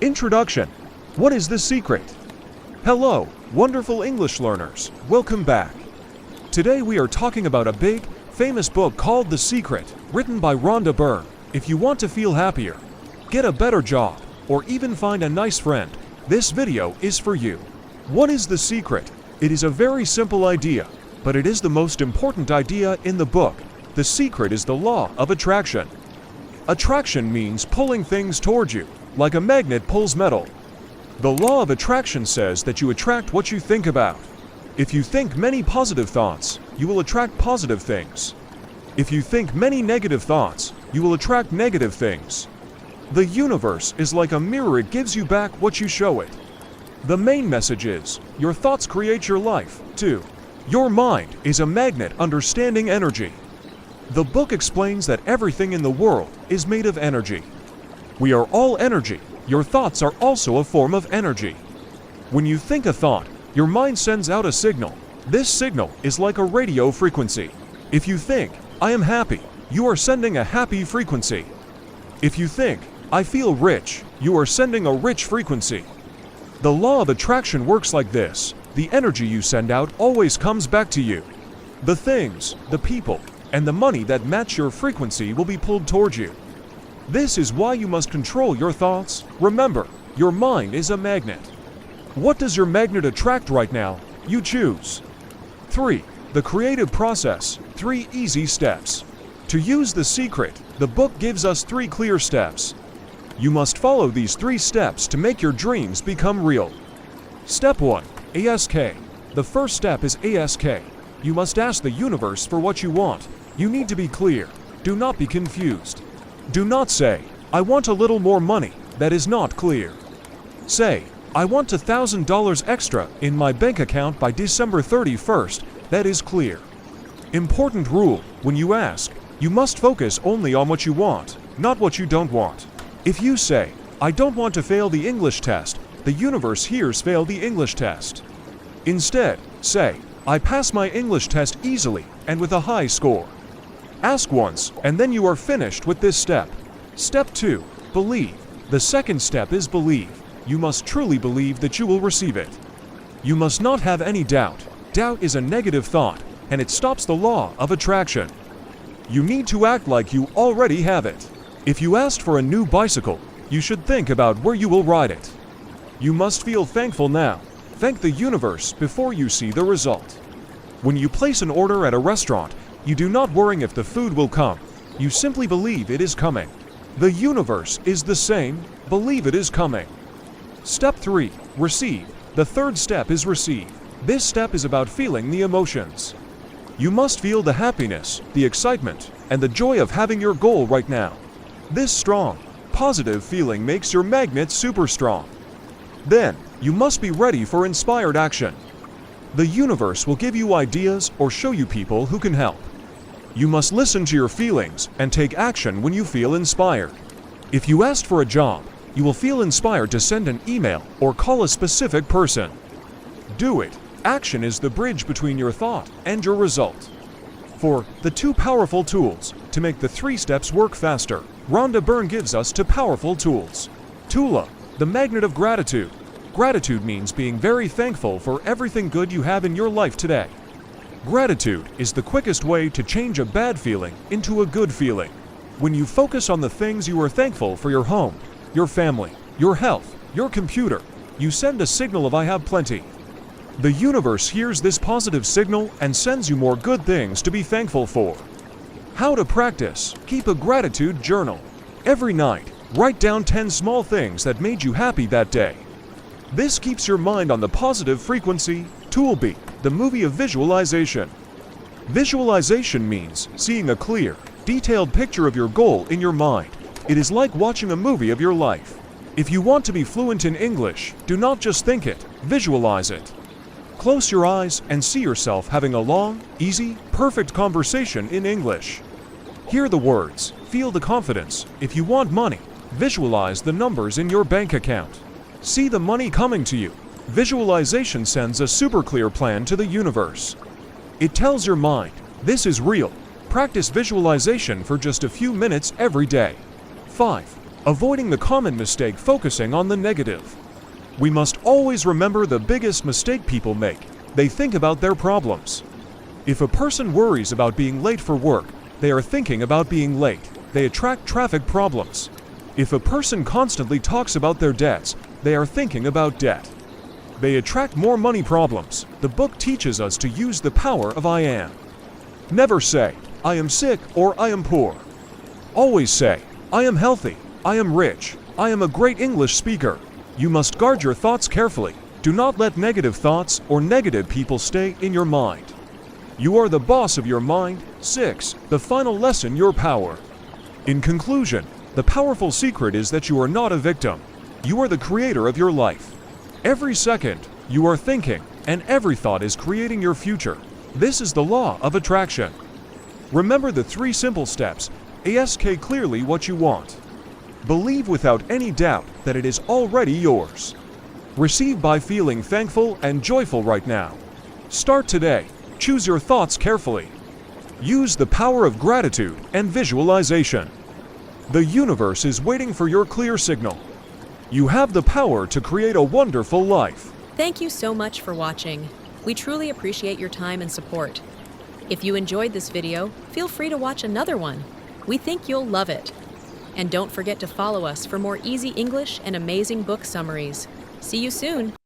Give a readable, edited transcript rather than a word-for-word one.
Introduction. What is the secret? Hello, wonderful English learners. Welcome back. Today we are talking about a big, famous book called The Secret, written by Rhonda Byrne. If you want to feel happier, get a better job, or even find a nice friend, this video is for you. What is the secret? It is a very simple idea, but it is the most important idea in the book. The secret is the law of attraction. Attraction means pulling things towards you, like a magnet pulls metal. The law of attraction says that you attract what you think about. If you think many positive thoughts, you will attract positive things. If you think many negative thoughts, you will attract negative things. The universe is like a mirror, it gives you back what you show it. The main message is, your thoughts create your life, too. Your mind is a magnet understanding energy. The book explains that everything in the world is made of energy. We are all energy. Your thoughts are also a form of energy. When you think a thought, your mind sends out a signal. This signal is like a radio frequency. If you think, I am happy, you are sending a happy frequency. If you think, I feel rich, you are sending a rich frequency. The law of attraction works like this. The energy you send out always comes back to you. The things, the people, and the money that match your frequency will be pulled towards you. This is why you must control your thoughts. Remember, your mind is a magnet. What does your magnet attract right now? You choose. 3. The creative process. 3 easy steps. To use the secret, the book gives us 3 clear steps. You must follow these 3 steps to make your dreams become real. Step 1. Ask. The first step is ask. You must ask the universe for what you want. You need to be clear. Do not be confused. Do not say, I want a little more money. That is not clear. Say, I want $1,000 extra in my bank account by December 31st. That is clear. Important rule, when you ask, you must focus only on what you want, not what you don't want. If you say, I don't want to fail the English test, the universe hears fail the English test. Instead, say, I pass my English test easily and with a high score. Ask once, and then you are finished with this step. Step 2. Believe. The second step is believe. You must truly believe that you will receive it. You must not have any doubt. Doubt is a negative thought, and it stops the law of attraction. You need to act like you already have it. If you asked for a new bicycle, you should think about where you will ride it. You must feel thankful now. Thank the universe before you see the result. When you place an order at a restaurant, you do not worry if the food will come. You simply believe it is coming. The universe is the same. Believe it is coming. Step 3. Receive. The third step is receive. This step is about feeling the emotions. You must feel the happiness, the excitement, and the joy of having your goal right now. This strong, positive feeling makes your magnet super strong. Then, you must be ready for inspired action. The universe will give you ideas or show you people who can help. You must listen to your feelings and take action when you feel inspired. If you asked for a job, you will feel inspired to send an email or call a specific person. Do it. Action is the bridge between your thought and your result. For the 2 powerful tools to make the 3 steps work faster, Rhonda Byrne gives us 2 powerful tools. Tula, the magnet of gratitude. Gratitude means being very thankful for everything good you have in your life today. Gratitude is the quickest way to change a bad feeling into a good feeling. When you focus on the things you are thankful for, your home, your family, your health, your computer, you send a signal of I have plenty. The universe hears this positive signal and sends you more good things to be thankful for. How to practice? Keep a gratitude journal. Every night, write down 10 small things that made you happy that day. This keeps your mind on the positive frequency. Tool B, the movie of visualization. Visualization means seeing a clear, detailed picture of your goal in your mind. It is like watching a movie of your life. If you want to be fluent in English, do not just think it, visualize it. Close your eyes and see yourself having a long, easy, perfect conversation in English. Hear the words, feel the confidence. If you want money, visualize the numbers in your bank account. See the money coming to you. Visualization sends a super clear plan to the universe. It tells your mind, this is real. Practice visualization for just a few minutes every day. 5. avoiding the common mistake focusing on the negative. We must always remember the biggest mistake people make. They think about their problems. If a person worries about being late for work, they are thinking about being late. They attract traffic problems. If a person constantly talks about their debts, they are thinking about debt. They attract more money problems. The book teaches us to use the power of I am. Never say, I am sick or I am poor. Always say, I am healthy, I am rich, I am a great English speaker. You must guard your thoughts carefully. Do not let negative thoughts or negative people stay in your mind. You are the boss of your mind. 6. The final lesson, your power. In conclusion, the powerful secret is that you are not a victim. You are the creator of your life. Every second, you are thinking, and every thought is creating your future. This is the law of attraction. Remember the 3 simple steps. Ask clearly what you want. Believe without any doubt that it is already yours. Receive by feeling thankful and joyful right now. Start today. Choose your thoughts carefully. Use the power of gratitude and visualization. The universe is waiting for your clear signal. You have the power to create a wonderful life. Thank you so much for watching. We truly appreciate your time and support. If you enjoyed this video, feel free to watch another one. We think you'll love it. And don't forget to follow us for more easy English and amazing book summaries. See you soon!